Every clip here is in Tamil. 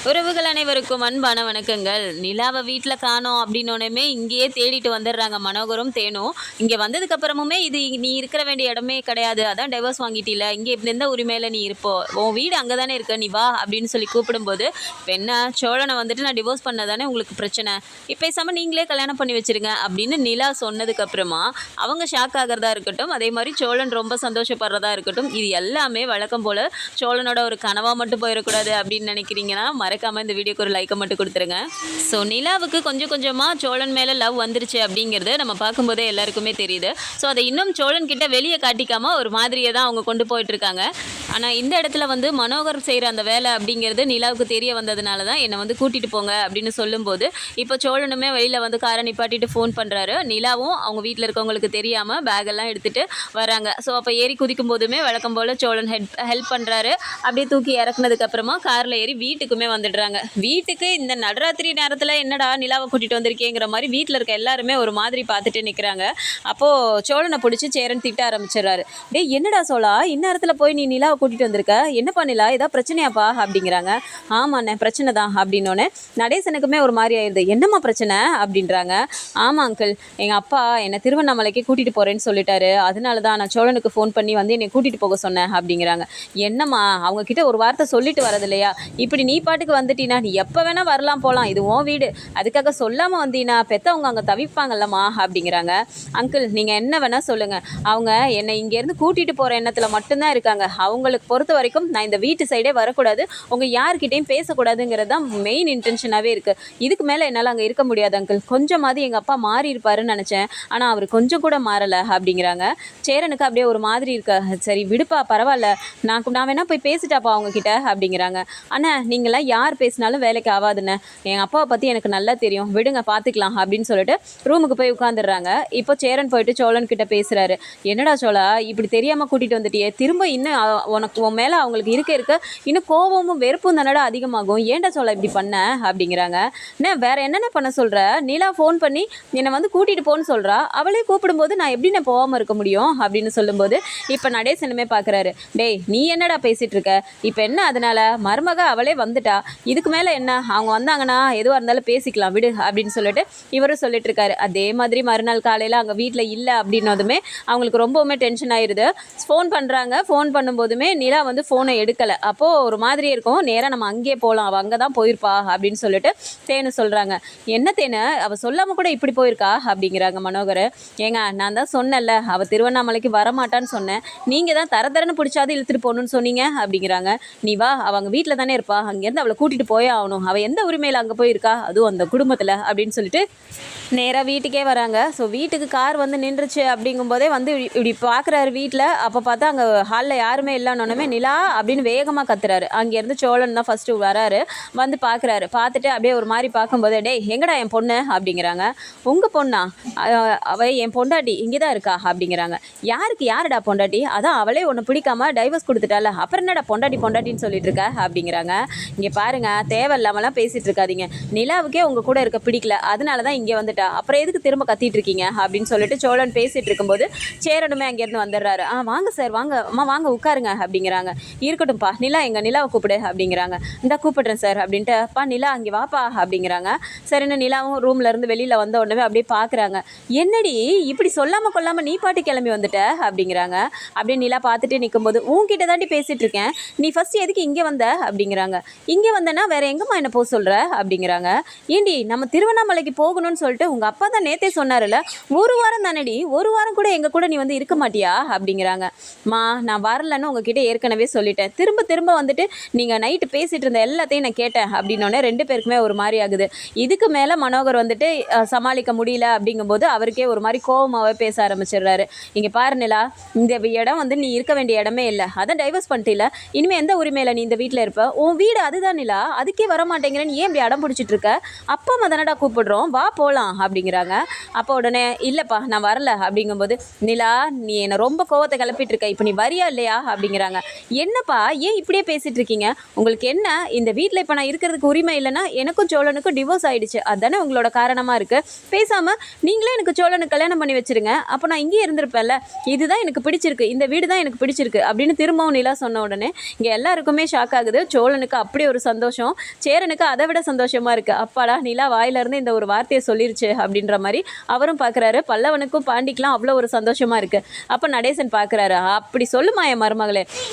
உறவுகள் அனைவருக்கும் அன்பான வணக்கங்கள். நிலாவை வீட்டில் காணோம் அப்படின்னோடனே இங்கேயே தேடிட்டு வந்துடுறாங்க மனோகரும் தேனும். இங்கே வந்ததுக்கு அப்புறமுமே இது நீ இருக்கிற வேண்டிய இடமே கிடையாது, அதான் டைவர்ஸ் வாங்கிட்டில, இங்கே இப்படி எந்த உரிமையில் நீ இருப்போ, உன் வீடு அங்கே தானே இருக்க, நீ வா அப்படின்னு சொல்லி கூப்பிடும்போது, இப்போ என்ன சோழனை வந்துட்டு நான் டிவோர்ஸ் பண்ணதானே உங்களுக்கு பிரச்சனை, இப்போ பேசாமல் நீங்களே கல்யாணம் பண்ணி வச்சிருங்க அப்படின்னு நிலா சொன்னதுக்கப்புறமா அவங்க ஷாக் ஆகிறதா இருக்கட்டும், அதே மாதிரி சோழன் ரொம்ப சந்தோஷப்படுறதா இருக்கட்டும், இது எல்லாமே வழக்கம் போல் சோழனோட ஒரு கனவாக மட்டும் போயிடக்கூடாது அப்படின்னு நினைக்கிறீங்கன்னா மறக்காமல் இந்த வீடியோக்கு ஒரு லைக்கை மட்டும் கொடுத்துருங்க. ஸோ நிலாவுக்கு கொஞ்சம் கொஞ்சமாக சோழன் மேலே லவ் வந்துருச்சு அப்படிங்கிறது நம்ம பார்க்கும்போதே எல்லாருக்குமே தெரியுது. ஸோ அதை இன்னும் சோழன் கிட்ட வெளியே காட்டிக்காமல் ஒரு மாதிரியே தான் அவங்க கொண்டு போயிட்டுருக்காங்க. ஆனால் இந்த இடத்துல வந்து மனோகர் செய்கிற அந்த வேலை அப்படிங்கிறது நிலாவுக்கு தெரிய வந்ததுனால தான் என்னை வந்து கூட்டிகிட்டு போங்க அப்படின்னு சொல்லும்போது இப்போ சோழனுமே வெளியில் வந்து காரை நிப்பாட்டிட்டு ஃபோன் பண்ணுறாரு. நிலாவும் அவங்க வீட்டில் இருக்கவங்களுக்கு தெரியாமல் பேக்கெல்லாம் எடுத்துகிட்டு வராங்க. ஸோ அப்போ ஏறி குதிக்கும் போதுமே வழக்கம் போல் சோழன் ஹெல்ப் பண்ணுறாரு. அப்படியே தூக்கி இறக்குனதுக்கப்புறமா காரில் ஏறி வீட்டுக்குமே வந்துடுறாங்க. வீட்டுக்கு இந்த நடுராத்திரி நேரத்தில் என்னடா நிலாவை கூட்டிகிட்டு வந்திருக்கேங்கிற மாதிரி வீட்டில் இருக்க எல்லாருமே ஒரு மாதிரி பார்த்துட்டு நிற்கிறாங்க. அப்போது சோழனை பிடிச்சி சேரன் திட்ட ஆரம்பிச்சிடுறாரு. டேய் என்னடா சோழா, இந்நேரத்தில் போய் நீ நிலாவை கூட்டிகிட்டு வந்திருக்க, என்னப்பா நிலா ஏதாவது பிரச்சனையாப்பா அப்படிங்கிறாங்க. ஆமாண்ணே பிரச்சனை தான் அப்படின்னோடனே நடேசனுக்குமே ஒரு மாதிரி ஆயிடுது. என்னம்மா பிரச்சனை அப்படின்றாங்க. ஆமாம் அங்கிள், எங்கள் அப்பா என்னை திருவண்ணாமலைக்கு கூட்டிகிட்டு போகிறேன்னு சொல்லிட்டாரு, அதனால தான் நான் சோழனுக்கு ஃபோன் பண்ணி வந்து என்னை கூட்டிகிட்டு போக சொன்னேன் அப்படிங்கிறாங்க. என்னம்மா அவங்கக்கிட்ட ஒரு வார்த்தை சொல்லிட்டு வரது இல்லையா, இப்படி நீ பாட்டுக்கு வந்துட்டீனா நீ எப்போ வேணால் வரலாம் போகலாம், இது உன் வீடு, அதுக்காக சொல்லாமல் வந்தீனா பெற்றவங்க அங்கே தவிப்பாங்கல்லம்மா அப்படிங்கிறாங்க. அங்கிள் நீங்கள் என்ன வேணால் சொல்லுங்கள், அவங்க என்னை இங்கேருந்து கூட்டிகிட்டு போகிற எண்ணத்தில் மட்டும்தான் இருக்காங்க, அவங்களுக்கு பொறுத்த வரைக்கும் நான் இந்த வீட்டு சைடே வரக்கூடாது, உங்கள் யார்கிட்டையும் பேசக்கூடாதுங்கிறது தான் மெயின் இன்டென்ஷனாகவே இருக்குது. இதுக்கு மேலே என்னால் அங்கே இருக்க முடியாது அங்கிள், கொஞ்சமாவது எங்கள் அப்பா மாறி இருப்பாருன்னு நினச்சேன், ஆனால் அவர் கொஞ்சம் கூட மாறலை அப்படிங்கிறாங்க. சேரனுக்கு அப்படியே ஒரு மாதிரி இருக்கா. சரி விடுப்பா பரவாயில்ல, நான் வேணா போய் பேசிட்டாப்பா அவங்கக்கிட்ட அப்படிங்கிறாங்க. அண்ணா நீங்களாம் யார் பேசினாலும் வேலைக்கு ஆகாதுண்ணே, எங்கள் அப்பாவை பற்றி எனக்கு நல்லா தெரியும், விடுங்க பார்த்துக்கலாம் அப்படின்னு சொல்லிட்டு ரூமுக்கு போய் உட்காந்துடுறாங்க. இப்போ சேரன் போயிட்டு சோழன் கிட்ட பேசுகிறாரு. என்னடா சோழா இப்படி தெரியாமல் கூட்டிகிட்டு வந்துட்டியே, திரும்ப இன்னும் உனக்கு உன் மேலே அவங்களுக்கு இருக்க இன்னும் கோபமும் வெறுப்பும் தானடா அதிகமாகும், ஏன்டா சோழா இப்படி பண்ண அப்படிங்கிறாங்க. அண்ணே வேறு என்னென்ன பண்ண சொல்கிற, நீலா ஃபோன் பண்ணி என்னை வந்து கூட்டிகிட்டு போன்னு சொல்கிறா, அவளே கூப்பிடும்போது நான் எப்படி நான் போகாமல் இருக்க முடியும் அப்படின்னு சொல்லும்போது இப்போ நடேசனுமே பார்க்குறாரு. டேய் நீ என்னடா பேசிகிட்டு இருக்க, இப்போ என்ன அதனால், மருமக அவளே வந்துட்டா, இதுக்கு மேலே என்ன, அவங்க வந்தாங்கன்னா எதுவாக இருந்தாலும் பேசிக்கலாம் விடு அப்படின்னு சொல்லிட்டு இவரும் சொல்லிட்டு இருக்காரு. அதே மாதிரி மறுநாள் காலையில் அங்கே வீட்டில் இல்லை அப்படின்னதுமே அவங்களுக்கு ரொம்பவுமே டென்ஷன் ஆயிடுது. ஃபோன் பண்ணுறாங்க, ஃபோன் பண்ணும்போதுமே நிலா வந்து ஃபோனை எடுக்கலை. அப்போது ஒரு மாதிரி இருக்கும், நேராக நம்ம அங்கேயே போகலாம், அவள் அங்கே தான் போயிருப்பா அப்படின்னு சொல்லிட்டு தேனு சொல்கிறாங்க. என்ன தேனு அவள் சொல்லாமல் கூட இப்படி போயிருக்கா அப்படிங்கிறாங்க மனோகர். ஏங்க நான் தான் சொன்னேன்ல அவள் திருவண்ணாமலைக்கு வரமாட்டான்னு சொன்னேன், நீங்கள் தான் தரன்னு பிடிச்சாது இழுத்துட்டு போகணுன்னு சொன்னீங்க அப்படிங்கிறாங்க. நீ வா அவங்க வீட்டில் தானே இருப்பா, அங்கேருந்து அவளை கூட்டிகிட்டு போயே ஆகணும், அவள் எந்த உரிமையில் அங்கே போயிருக்கா அதுவும் அந்த குடும்பத்தில் அப்படின்னு சொல்லிட்டு நேராக வீட்டுக்கே வராங்க. ஸோ வீட்டுக்கு கார் வந்து நின்றுச்சு அப்படிங்கும்போதே வந்து இப்படி பார்க்குறாரு வீட்டில். அப்போ பார்த்தா அங்கே ஹாலில் யாருமே இல்லைன்னொன்னே நிலா அப்படின்னு வேகமாக கத்துறாரு. அங்கேருந்து சோழன் தான் ஃபஸ்ட்டு வராரு, வந்து பார்க்குறாரு. பார்த்துட்டு அப்படியே ஒரு மாதிரி பார்க்கும்போதே டேய் எங்கடா என் பொண்ணு அப்படிங்கிறாங்க. உங்கள் பொண்ணா, அவள் என் பொண்டாட்டி இங்கே தான் இருக்கா அப்படிங்கிறாங்க. யாருடா பொண்டாட்டி, அதான் அவளே ஒன்று பிடிக்காம டைவர்ஸ் கொடுத்துட்டால, அப்புறம் என்னடா பொண்டாட்டின்னு சொல்லிட்டு இருக்க அப்படிங்கிறாங்க. இங்கே பாருங்கள் தேவையில்லாமலாம் பேசிகிட்டு இருக்காதீங்க, நிலாவுக்கே உங்கள் கூட இருக்க பிடிக்கல, அதனால தான் இங்கே வந்துட்டா, அப்புறம் எதுக்கு திரும்ப கத்திட்டு இருக்கீங்க அப்படின்னு சொல்லிட்டு சோழன் பேசிகிட்டு இருக்கும்போது சேரனுமே அங்கேருந்து வந்துடுறாரு. வாங்க சார் வாங்க அம்மா வாங்க உட்காருங்க அப்படிங்கிறாங்க. இருக்கட்டும்ப்பா நிலா எங்கள் நிலாவை கூப்பிடு அப்படிங்கிறாங்க. இந்த கூப்பிடுறேன் சார் அப்படின்ட்டு அப்பா நிலா அங்கே வாப்பா அப்படிங்கிறாங்க. சரின்னு நிலாவும் ரூம்லேருந்து வெளியில் வந்த உடனே அப்படியே பார்க்குறாங்க. என்னடி இப்படி சொல்லாமல் கொள்ளாமல் நீ பாட்டு கிளம்பி வந்துட்ட அப்படிங்கிறாங்க. அப்படியே நிலா பார்த்துட்டு நிற்கும்போது உன்கிட்ட தாண்டி பேசிகிட்டு இருக்கேன், நீ ஃபஸ்ட்டு எதுக்கு இங்கே வந்த அப்படிங்கிறாங்க. இங்கே வந்தேன்னா வேறு எங்கம்மா என்ன போக சொல்கிற அப்படிங்கிறாங்க. ஏண்டி நம்ம திருவண்ணாமலைக்கு போகணும்னு சொல்லிட்டு உங்கள் அப்பா தான் நேற்றே சொன்னார்ல, ஒரு வாரம் தானடி, ஒரு வாரம் கூட எங்கள் கூட நீ வந்து இருக்க மாட்டியா அப்படிங்கிறாங்க. நான் வரலன்னு உங்ககிட்ட ஏற்கனவே சொல்லிட்டேன், திரும்ப வந்துட்டு நீங்கள் நைட்டு பேசிகிட்டு இருந்த எல்லாத்தையும் நான் கேட்டேன் அப்படின்னோடனே ரெண்டு பேருக்குமே ஒரு மாதிரி ஆகுது. இதுக்கு மேலே மனோகர் வந்துட்டு சமாளிக்க முடியல அப்படிங்கும்போது அவருக்கே ஒரு மாதிரி கோபமாகவே பேச ஆரம்பிச்சிடுறாரு. இங்கே பாரு நிலா, இந்த இடம் வந்து நீ இருக்க வேண்டிய இடமே இல்லை, அதான் டைவர்ஸ் பண்ணிட்டில, இனிமேல் எந்த உரிமையில் நீ இந்த வீட்டில் இருப்ப, உன் வீடு அதுதான் நிலா, அதுக்கே வர மாட்டேங்கிறேன்னு ஏன் இப்படி அடம் பிடிச்சிட்டு இருக்க, அப்பா அம்மா தானடா கூப்பிடுறோம் வா போகலாம் அப்படிங்கிறாங்க. அப்போ உடனே இல்லைப்பா நான் வரல அப்படிங்கும்போது நிலா நீ என்னை ரொம்ப கோவத்தை கிளப்பிட்டு இருக்க, இப்போ நீ வரியா இல்லையா அப்படிங்கிறாங்க. என்னப்பா ஏன் இப்படியே பேசிகிட்டு இருக்கீங்க, உங்களுக்கு என்ன இந்த வீட்டில் இப்போ நான் இருக்கிறதுக்கு உரிமை இல்லைன்னா எனக்கும் சோழனுக்கும் டிவோர்ஸ் ஆகிடுச்சு, அதுதானே உங்களோட காரணமாக இருக்குது, பேசாமல் நீங்களே எனக்கு சோழனுக்கு கல்யாணம் பண்ணி வச்சுருங்க, அப்போ நான் இங்கேயே இருந்திருப்பேன்ல, இதுதான் எனக்கு பிடிச்சிருக்கு, இந்த வீடு தான் எனக்கு பிடிச்சிருக்கு அப்படின்னு திரும்பவும் நிலா சொன்ன உடனே இங்கே எல்லாருக்குமே ஷாக் ஆகுது. சோழனுக்கு அப்படி ஒரு சந்தோஷம். சேரனுக்கு அதை விட சந்தோஷமாக இருக்குது. அப்பாடா நிலா வாயிலிருந்து இந்த ஒரு வார்த்தையை சொல்லிருச்சு அப்படின்ற மாதிரி அவரும் பார்க்குறாரு. பல்லவனுக்கும் பாண்டிக்கெலாம் அவ்வளோ ஒரு சந்தோஷமாக இருக்குது. அப்போ நடேசன் பார்க்குறாரு, அப்படி சொல்லுமா என் மருமகளே,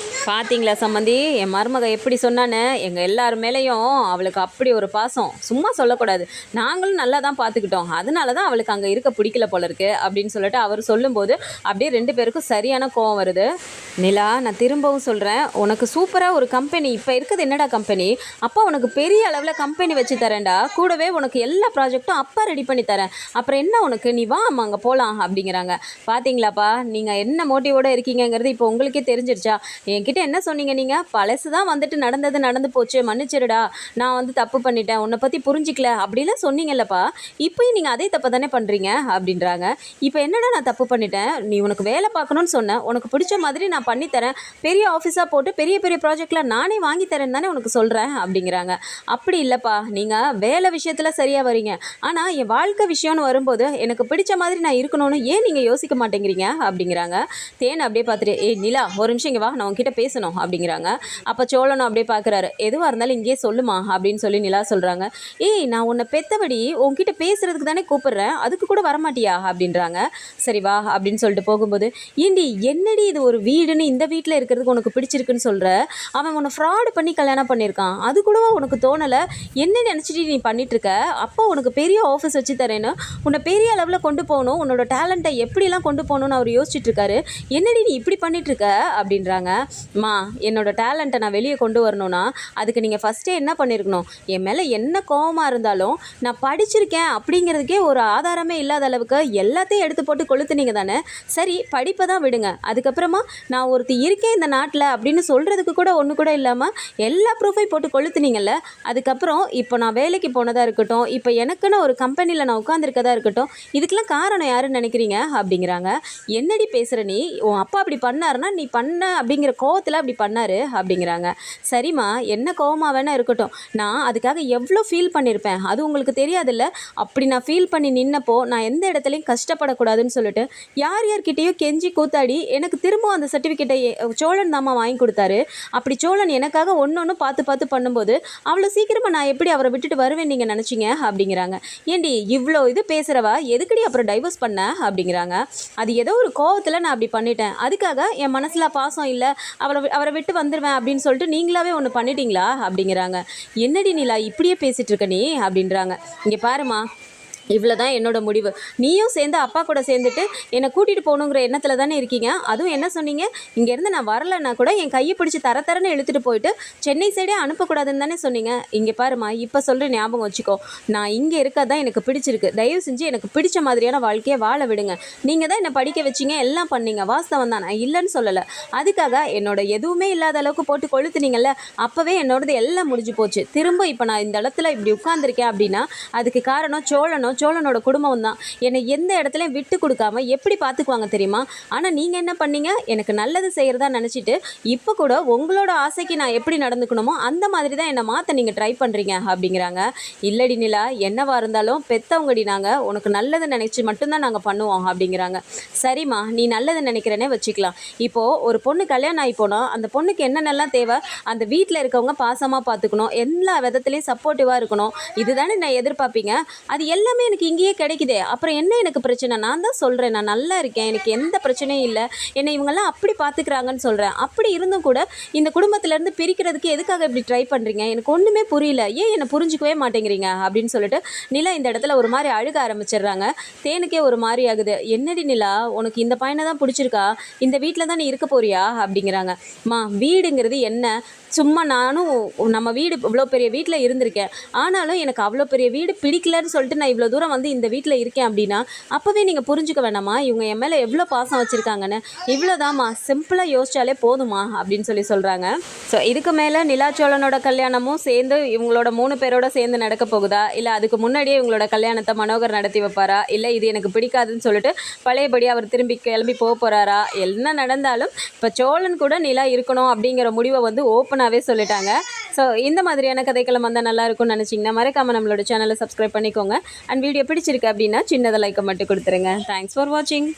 பார்த்தீங்களா சம்மந்தி என் மருமக எப்படி சொன்னான்னு, எங்கள் எல்லார் மேலேயும் அவளுக்கு அப்படி ஒரு பாசம், சும்மா சொல்லக்கூடாது, நாங்களும் நல்லா தான் பார்த்துக்கிட்டோம், அதனால தான் அவளுக்கு அங்கே இருக்க பிடிக்கல போல இருக்கு அப்படின்னு சொல்லிட்டு அவர் சொல்லும்போது அப்படியே 2 பேருக்கும் சரியான கோவம் வருது. நிலா, நான் திரும்பவும் சொல்கிறேன், உனக்கு சூப்பராக ஒரு கம்பெனி, இப்போ இருக்குது என்னடா கம்பெனி, அப்பா உனக்கு பெரிய அளவில் கம்பெனி வச்சு தரேன்டா, கூடவே உனக்கு எல்லா ப்ராஜெக்ட்டும் அப்பா ரெடி பண்ணி தரேன், அப்புறம் என்ன உனக்கு, நீ வா அம்மா அங்கே போகலாம் அப்படிங்கிறாங்க. பார்த்தீங்களாப்பா நீங்கள் என்ன மோட்டிவோடு இருக்கீங்கிறது இப்போ உங்களுக்கே தெரிஞ்சிருச்சா, என்கிட்ட என்ன சொன்னீங்க, நீங்கள் பழசு தான் வந்துட்டு நடந்து போச்சு, மன்னிச்சிருடா, நான் வந்து தப்பு பண்ணிட்டேன், உன்னை பற்றி புரிஞ்சிக்கல அப்படிலாம் சொன்னீங்கல்லப்பா, இப்போயும் நீங்கள் அதே தப்பை தானே பண்ணுறீங்க அப்படின்றாங்க. இப்போ என்னடா நான் தப்பு பண்ணிட்டேன், நீ உனக்கு வேலை பார்க்கணும்னு சொன்னேன், உனக்கு பிடிச்ச மாதிரி நான் பண்ணித்தரேன், பெரிய ஆஃபீஸாக போட்டு பெரிய பெரிய ப்ராஜெக்ட்லாம் நானே வாங்கி தரேன் தானே உனக்கு சொல்கிறேன் அப்படிங்கிறாங்க. அப்படி இல்லைப்பா, நீங்கள் வேலை விஷயத்தில் சரியாக வரீங்க, ஆனால் என் வாழ்க்கை விஷயம்னு வரும்போது எனக்கு பிடிச்ச மாதிரி நான் இருக்கணும்னு ஏன் நீங்கள் யோசிக்க மாட்டேங்கிறீங்க அப்படிங்கிறாங்க. தேன் அப்படியே பார்த்துட்டு, ஏய் நிலா ஒரு நிமிஷம் இங்கே வா, நான் உங்ககிட்ட பேசணும் அப்படிங்கிறாங்க. அப்போ சோழனும் அப்படியே பார்க்குறாரு, எதுவாக இருந்தாலும் இங்கேயே சொல்லுமா அப்படின்னு சொல்லி நிலா சொல்கிறாங்க. ஏய் நான் உன்னை பெத்தபடி உங்ககிட்ட பேசுகிறதுக்கு தானே கூப்பிட்றேன், அதுக்கு கூட வரமாட்டியா அப்படின்றாங்க. சரி வா அப்படின்னு சொல்லிட்டு போகும்போது, ஏண்டி என்னடி இது ஒரு வீடுன்னு இந்த வீட்டில் இருக்கிறதுக்கு உனக்கு பிடிச்சிருக்குன்னு சொல்கிற, அவன் உன்னை ஃப்ராடு பண்ணி கல்யாணம் பண்ணியிருக்கான், அது கூடவா உனக்கு தோணலை, என்ன நினச்சிட்டு நீ பண்ணிகிட்ருக்க, அப்போ உனக்கு பெரிய ஆஃபீஸ் வச்சு தரேன்னு, உன்னை பெரிய அளவில் கொண்டு போகணும், உன்னோட டேலண்ட்டை எப்படிலாம் கொண்டு போகணுன்னு அவர் யோசிச்சுட்ருக்காரு, என்னடி நீ இப்படி பண்ணிகிட்ருக்க அப்படின்றாங்க. மா என்னோட டேலண்ட்டை நான் வெளியே கொண்டு வரணும்னா அதுக்கு நீங்கள் ஃபஸ்ட்டே என்ன பண்ணியிருக்கணும், என் மேலே என்ன கோவமாக இருந்தாலும் நான் படிச்சிருக்கேன் அப்படிங்கிறதுக்கே ஒரு ஆதாரமே இல்லாத அளவுக்கு எல்லாத்தையும் எடுத்து போட்டு கொளுத்துனீங்க தானே. சரி படிப்பை தான் விடுங்க, அதுக்கப்புறமா நான் ஒருத்தி இருக்கேன் இந்த நாட்டில் அப்படின்னு சொல்கிறதுக்கு கூட ஒன்று கூட இல்லாமல் எல்லா ப்ரூஃபையும் போட்டு கொளுத்துனீங்கல்ல. அதுக்கப்புறம் இப்போ நான் வேலைக்கு போனதாக இருக்கட்டும், இப்போ எனக்குன்னு ஒரு கம்பெனியில் நான் உட்காந்துருக்கதா இருக்கட்டும், இதுக்கெல்லாம் காரணம் யாருன்னு நினைக்கிறீங்க அப்படிங்கிறாங்க. என்னடி பேசுகிற நீ, உன் அப்பா அப்படி பண்ணாருன்னா நீ பண்ண அப்படிங்கிற கோவத்தில் அப்படி பண்ணார் அப்படிங்கிறாங்க. சரிம்மா என்ன கோவமாக வேணால் இருக்கட்டும், நான் அதுக்காக எவ்வளோ ஃபீல் பண்ணியிருப்பேன் அது உங்களுக்கு தெரியாதுல்ல, அப்படி நான் ஃபீல் பண்ணி நின்னப்போ நான் எந்த இடத்துலையும் கஷ்டப்படக்கூடாதுன்னு சொல்லிட்டு யார்கிட்டேயும் கெஞ்சி கூத்தாடி எனக்கு திரும்ப அந்த சர்டிஃபிகேட்டை சோழன் தாம்மா வாங்கி கொடுத்தாரு. அப்படி சோழன் எனக்காக ஒன்று பார்த்து பார்த்து பண்ணும்போது அவ்வளோ சீக்கிரமாக நான் எப்படி அவரை விட்டுட்டு வருவேன் நீங்கள் நினச்சிங்க அப்படிங்கிறாங்க. ஏண்டி இவ்வளோ இது பேசுகிறவா எதுக்கடி அப்புறம் டைவர்ஸ் பண்ண அப்படிங்கிறாங்க. அது ஏதோ ஒரு கோவத்தில் நான் அப்படி பண்ணிட்டேன், அதுக்காக என் மனசில் பாசம் இல்லை, அவரை விட்டு வந்துடுவேன் அப்படின்னு சொல்லிட்டு நீங்களாவே ஒன்று பண்ணிட்டீங்களா அப்படிங்கிறாங்க. என்னடி நிலா இப்படியே பேசிகிட்டு இருக்க நீ அப்படின்றாங்க. இங்கே பாருமா, இவ்வளோ தான் என்னோட முடிவு, நீயும் சேர்ந்து அப்பா கூட சேர்ந்துட்டு என்னை கூட்டிகிட்டு போகணுங்கிற எண்ணத்தில் தானே இருக்கீங்க. அதுவும் என்ன சொன்னீங்க, இங்கேருந்து நான் வரலைன்னா கூட என் கையை பிடிச்சி தரன்னு இழுத்துட்டு போயிட்டு சென்னை சைடே அனுப்பக்கூடாதுன்னு தானே சொன்னீங்க. இங்கே பாருமா, இப்போ சொல்கிற ஞாபகம் வச்சுக்கோ, நான் இங்கே இருக்கதான் எனக்கு பிடிச்சிருக்கு, தயவு செஞ்சு எனக்கு பிடிச்ச மாதிரியான வாழ்க்கையை வாழ விடுங்க. நீங்கள் தான் என்னை படிக்க வச்சிங்க, எல்லாம் பண்ணீங்க, வாஸ்தவம் தான், நான் இல்லைன்னு சொல்லலை. அதுக்காக என்னோட எதுவுமே இல்லாத அளவுக்கு போட்டு கொளுத்துனீங்கல்ல, அப்போவே என்னோடது எல்லாம் முடிஞ்சு போச்சு. திரும்ப இப்போ நான் இந்த இடத்துல இப்படி உட்காந்துருக்கேன் அப்படின்னா அதுக்கு காரணம் சோழனோட குடும்பம் தான். என்னை எந்த இடத்துலையும் விட்டு கொடுக்காம எப்படி பார்த்துக்குவாங்க தெரியுமா. ஆனால் நீங்கள் என்ன பண்ணீங்க, எனக்கு நல்லது செய்கிறதா நினச்சிட்டு இப்போ கூட உங்களோட ஆசைக்கு நான் எப்படி நடந்துக்கணுமோ அந்த மாதிரி தான் என்னை மாற்ற நீங்கள் ட்ரை பண்ணுறீங்க அப்படிங்கிறாங்க. இல்லடி நிலா, என்னவா இருந்தாலும் பெற்றவங்கடி, நாங்கள் உனக்கு நல்லது நினச்சி மட்டும்தான் நாங்கள் பண்ணுவோம் அப்படிங்கிறாங்க. சரிம்மா நீ நல்லது நினைக்கிறேனே வச்சுக்கலாம். இப்போது ஒரு பொண்ணு கல்யாணம் ஆகி போனால் அந்த பொண்ணுக்கு என்னென்னலாம் தேவை, அந்த வீட்டில் இருக்கவங்க பாசமாக பார்த்துக்கணும், எல்லா விதத்துலேயும் சப்போர்ட்டிவாக இருக்கணும், இதுதானே நான் எதிர்பார்ப்பீங்க. அது எல்லாமே எனக்கு இங்கேயே கிடைக்குதே, அப்புறம் என்ன எனக்கு பிரச்சனை, நான் தான் சொல்கிறேன் நான் நல்லா இருக்கேன், எனக்கு எந்த பிரச்சனையும் இல்லை, என்னை இவங்கெல்லாம் அப்படி பார்த்துக்கிறாங்கன்னு சொல்கிறேன். அப்படி இருந்தும் கூட இந்த குடும்பத்திலேருந்து பிரிக்கிறதுக்கு எதுக்காக இப்படி ட்ரை பண்ணுறீங்க, எனக்கு ஒன்றுமே புரியல, ஏன் என்னை புரிஞ்சிக்கவே மாட்டேங்கிறீங்க அப்படின்னு சொல்லிட்டு நிலா இந்த இடத்துல ஒரு மாதிரி அழுக ஆரம்பிச்சிடுறாங்க. தேனுக்கே ஒரு மாதிரி ஆகுது. என்னடி நிலா, உனக்கு இந்த பையனை தான் பிடிச்சிருக்கா, இந்த வீட்டில் தான் நீ இருக்க போறியா அப்படிங்கிறாங்க. மா வீடுங்கிறது என்ன, சும்மா நானும் நம்ம வீடு இவ்வளோ பெரிய வீட்டில் இருந்திருக்கேன், ஆனாலும் எனக்கு அவ்வளோ பெரிய வீடு பிடிக்கலன்னு சொல்லிட்டு நான் இவ்வளோ தூரம் வந்து இந்த வீட்டில் இருக்கேன் அப்படின்னா அப்போவே நீங்கள் புரிஞ்சுக்க வேணாமா இவங்க என் மேலே எவ்வளோ பாசம் வச்சுருக்காங்கன்னு. இவ்வளோதாம்மா, சிம்பிளாக யோசிச்சாலே போதுமா அப்படின்னு சொல்கிறாங்க. ஸோ இதுக்கு மேலே நிலா சோழனோட கல்யாணமும் சேர்ந்து இவங்களோட 3 பேரோட சேர்ந்து நடக்க போகுதா, இல்லை அதுக்கு முன்னாடியே இவங்களோட கல்யாணத்தை மனோகர் நடத்தி வைப்பாரா, இல்லை இது எனக்கு பிடிக்காதுன்னு சொல்லிட்டு பழையபடி அவர் திரும்பி கிளம்பி போக போகிறாரா, என்ன நடந்தாலும் இப்போ சோழன் கூட நிலா இருக்கணும் அப்படிங்கிற முடிவை வந்து ஓப்பனாகவே சொல்லிட்டாங்க. ஸோ இந்த மாதிரியான கதைக்களம் வந்தால் நல்லா இருக்கும்னு நினச்சிங்கன்னா மறக்காமல் நம்மளோட சேனலை சப்ஸ்கிரைப் பண்ணிக்கோங்க. அண்ட் வீடியோ பிடிச்சிருக்கு அப்படின்னா சின்னதை லைக்கை மட்டும் கொடுத்துருங்க. தேங்க்ஸ் ஃபார் வாட்சிங்.